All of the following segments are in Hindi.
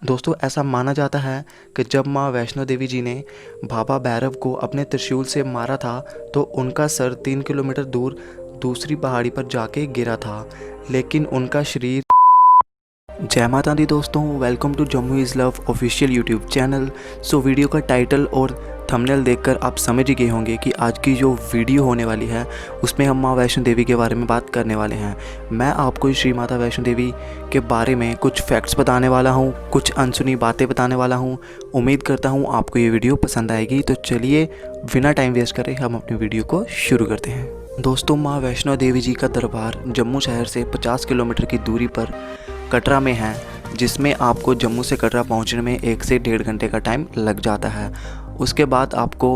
दोस्तों ऐसा माना जाता है कि जब माँ वैष्णो देवी जी ने बाबा भैरव को अपने त्रिशूल से मारा था तो उनका सर 3 किलोमीटर दूर दूसरी पहाड़ी पर जाके गिरा था, लेकिन उनका शरीर। जय माता दी दोस्तों, welcome to Jammu is love official YouTube channel. So video का टाइटल और थंबनेल देखकर आप समझ ही गए होंगे कि आज की जो वीडियो होने वाली है उसमें हम माँ वैष्णो देवी के बारे में बात करने वाले हैं। मैं आपको श्री माता वैष्णो देवी के बारे में कुछ फैक्ट्स बताने वाला हूँ, कुछ अनसुनी बातें बताने वाला हूँ। उम्मीद करता हूँ आपको ये वीडियो पसंद आएगी। तो चलिए बिना टाइम वेस्ट करे हम अपनी वीडियो को शुरू करते हैं। दोस्तों, माँ वैष्णो देवी जी का दरबार जम्मू शहर से 50 किलोमीटर की दूरी पर कटरा में है, जिसमें आपको जम्मू से कटरा पहुंचने में 1 से 1.5 घंटे का टाइम लग जाता है। उसके बाद आपको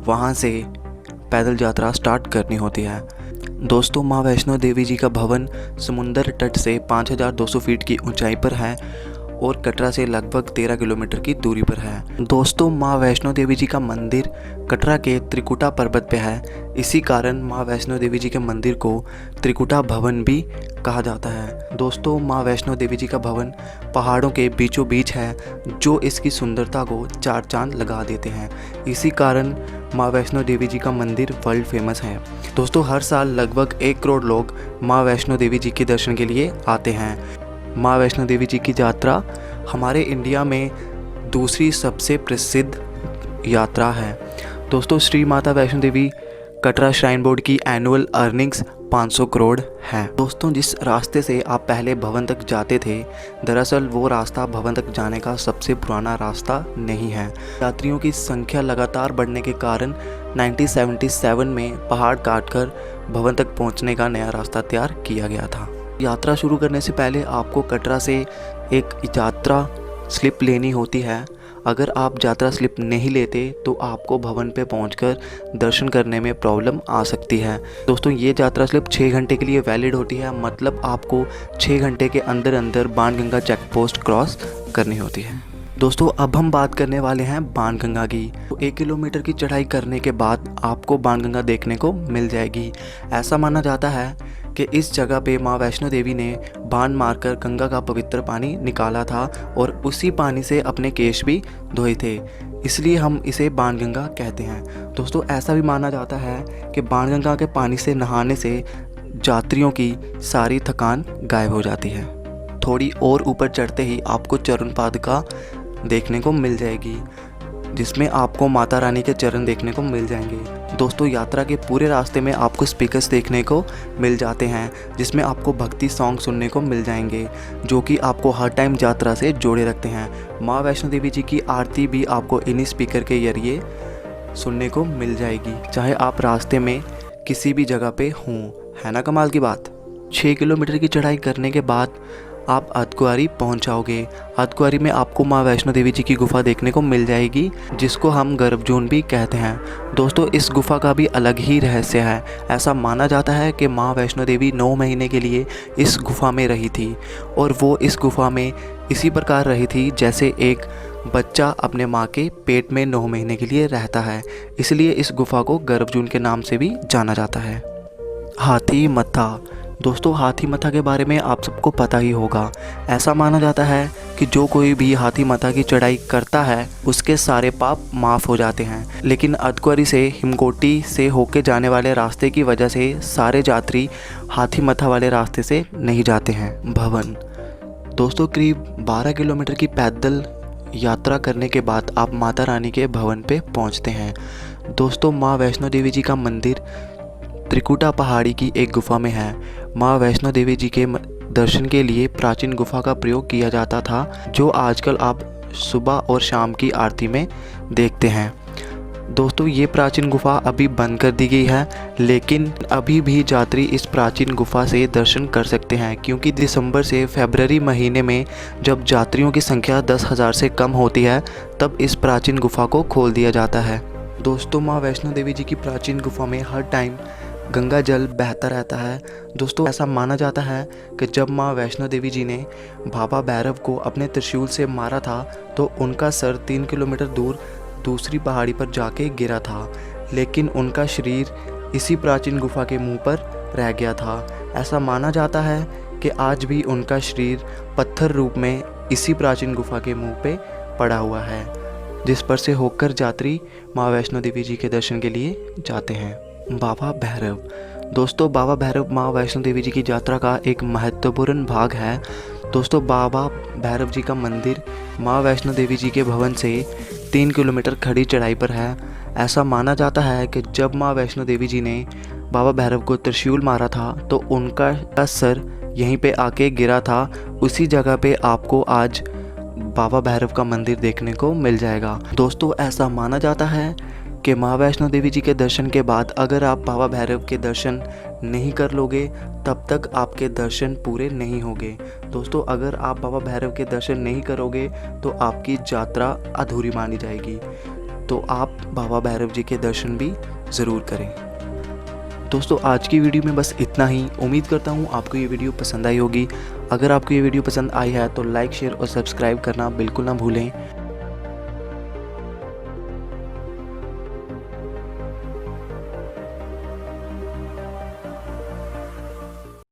वहां से पैदल यात्रा स्टार्ट करनी होती है। दोस्तों, माँ वैष्णो देवी जी का भवन समुंदर तट से 5200 फीट की ऊंचाई पर है और कटरा से लगभग 13 किलोमीटर की दूरी पर है। दोस्तों, माँ वैष्णो देवी जी का मंदिर कटरा के त्रिकुटा पर्वत पे है। इसी कारण माँ वैष्णो देवी जी के मंदिर को त्रिकुटा भवन भी कहा जाता है। दोस्तों, माँ वैष्णो देवी जी का भवन पहाड़ों के बीचों बीच है, जो इसकी सुंदरता को चार चांद लगा देते हैं। इसी कारण माँ वैष्णो देवी जी का मंदिर वर्ल्ड फेमस है। दोस्तों, हर साल लगभग 1 करोड़ लोग माँ वैष्णो देवी जी के दर्शन के लिए आते हैं। माँ वैष्णो देवी जी की यात्रा हमारे इंडिया में दूसरी सबसे प्रसिद्ध यात्रा है। दोस्तों, श्री माता वैष्णो देवी कटरा श्राइन बोर्ड की एनुअल अर्निंग्स 500 करोड़ है। दोस्तों, जिस रास्ते से आप पहले भवन तक जाते थे, दरअसल वो रास्ता भवन तक जाने का सबसे पुराना रास्ता नहीं है। यात्रियों की संख्या लगातार बढ़ने के कारण 1977 में पहाड़ काटकर भवन तक पहुंचने का नया रास्ता तैयार किया गया था। यात्रा शुरू करने से पहले आपको कटरा से एक यात्रा स्लिप लेनी होती है। अगर आप यात्रा स्लिप नहीं लेते तो आपको भवन पे पहुंचकर दर्शन करने में प्रॉब्लम आ सकती है। दोस्तों, ये यात्रा स्लिप 6 घंटे के लिए वैलिड होती है, मतलब आपको 6 घंटे के अंदर अंदर बाणगंगा चेक पोस्ट क्रॉस करनी होती है। दोस्तों, अब हम बात करने वाले हैं बाणगंगा की। तो 1 किलोमीटर की चढ़ाई करने के बाद आपको बाणगंगा देखने को मिल जाएगी। ऐसा माना जाता है कि इस जगह पे माँ वैष्णो देवी ने बाण मारकर गंगा का पवित्र पानी निकाला था और उसी पानी से अपने केश भी धोए थे, इसलिए हम इसे बाणगंगा कहते हैं। दोस्तों, ऐसा भी माना जाता है कि बाणगंगा के पानी से नहाने से यात्रियों की सारी थकान गायब हो जाती है। थोड़ी और ऊपर चढ़ते ही आपको चरण पादुका देखने को मिल जाएगी, जिसमें आपको माता रानी के चरण देखने को मिल जाएंगे। दोस्तों, यात्रा के पूरे रास्ते में आपको स्पीकर्स देखने को मिल जाते हैं, जिसमें आपको भक्ति सॉन्ग सुनने को मिल जाएंगे, जो कि आपको हर टाइम यात्रा से जोड़े रखते हैं। माँ वैष्णो देवी जी की आरती भी आपको इन्हीं स्पीकर के जरिए सुनने को मिल जाएगी, चाहे आप रास्ते में किसी भी जगह पे हों। है ना कमाल की बात। 6 किलोमीटर की चढ़ाई करने के बाद आप अर्धकुंवारी पहुंच जाओगे। अर्धकुंवारी में आपको माँ वैष्णो देवी जी की गुफा देखने को मिल जाएगी, जिसको हम गर्भजून भी कहते हैं। दोस्तों, इस गुफा का भी अलग ही रहस्य है। ऐसा माना जाता है कि माँ वैष्णो देवी 9 महीने के लिए इस गुफा में रही थी और वो इस गुफा में इसी प्रकार रही थी जैसे एक बच्चा अपने माँ के पेट में 9 महीने के लिए रहता है। इसलिए इस गुफा को गर्भजून के नाम से भी जाना जाता है। हाथी मत्था। दोस्तों, हाथी मत्था के बारे में आप सबको पता ही होगा। ऐसा माना जाता है कि जो कोई भी हाथी मत्था की चढ़ाई करता है उसके सारे पाप माफ़ हो जाते हैं, लेकिन अर्धकुंवारी से हिमकोटी से होके जाने वाले रास्ते की वजह से सारे यात्री हाथी मत्था वाले रास्ते से नहीं जाते हैं। भवन। दोस्तों, करीब 12 किलोमीटर की पैदल यात्रा करने के बाद आप माता रानी के भवन पे पहुंचते हैं। दोस्तों, माँ वैष्णो देवी जी का मंदिर त्रिकुटा पहाड़ी की एक गुफा में है। माँ वैष्णो देवी जी के दर्शन के लिए प्राचीन गुफा का प्रयोग किया जाता था, जो आजकल आप सुबह और शाम की आरती में देखते हैं। दोस्तों, ये प्राचीन गुफा अभी बंद कर दी गई है, लेकिन अभी भी यात्री इस प्राचीन गुफा से दर्शन कर सकते हैं, क्योंकि दिसंबर से फरवरी महीने में जब यात्रियों की संख्या 10,000 से कम होती है तब इस प्राचीन गुफा को खोल दिया जाता है। दोस्तों, माँ वैष्णो देवी जी की प्राचीन गुफा में हर टाइम गंगा जल बहता रहता है। दोस्तों, ऐसा माना जाता है कि जब माँ वैष्णो देवी जी ने बाबा भैरव को अपने त्रिशूल से मारा था तो उनका सर 3 किलोमीटर दूर दूसरी पहाड़ी पर जाके गिरा था, लेकिन उनका शरीर इसी प्राचीन गुफा के मुंह पर रह गया था। ऐसा माना जाता है कि आज भी उनका शरीर पत्थर रूप में इसी प्राचीन गुफा के मुंह पे पड़ा हुआ है, जिस पर से होकर यात्री माँ वैष्णो देवी जी के दर्शन के लिए जाते हैं। बाबा भैरव। दोस्तों, बाबा भैरव माँ वैष्णो देवी जी की यात्रा का एक महत्वपूर्ण भाग है। दोस्तों, बाबा भैरव जी का मंदिर माँ वैष्णो देवी जी के भवन से 3 किलोमीटर खड़ी चढ़ाई पर है। ऐसा माना जाता है कि जब माँ वैष्णो देवी जी ने बाबा भैरव को त्रिशूल मारा था तो उनका सर यहीं पे आके गिरा था। उसी जगह पे आपको आज बाबा भैरव का मंदिर देखने को मिल जाएगा। दोस्तों, ऐसा माना जाता है कि माँ वैष्णो देवी जी के दर्शन के बाद अगर आप बाबा भैरव के दर्शन नहीं कर लोगे तब तक आपके दर्शन पूरे नहीं होंगे। दोस्तों, अगर आप बाबा भैरव के दर्शन नहीं करोगे तो आपकी यात्रा अधूरी मानी जाएगी। तो आप बाबा भैरव जी के दर्शन भी ज़रूर करें। दोस्तों, आज की वीडियो में बस इतना ही। उम्मीद करता हूँ आपको ये वीडियो पसंद आई होगी। अगर आपको ये वीडियो पसंद आई है तो लाइक, शेयर और सब्सक्राइब करना बिल्कुल ना भूलें।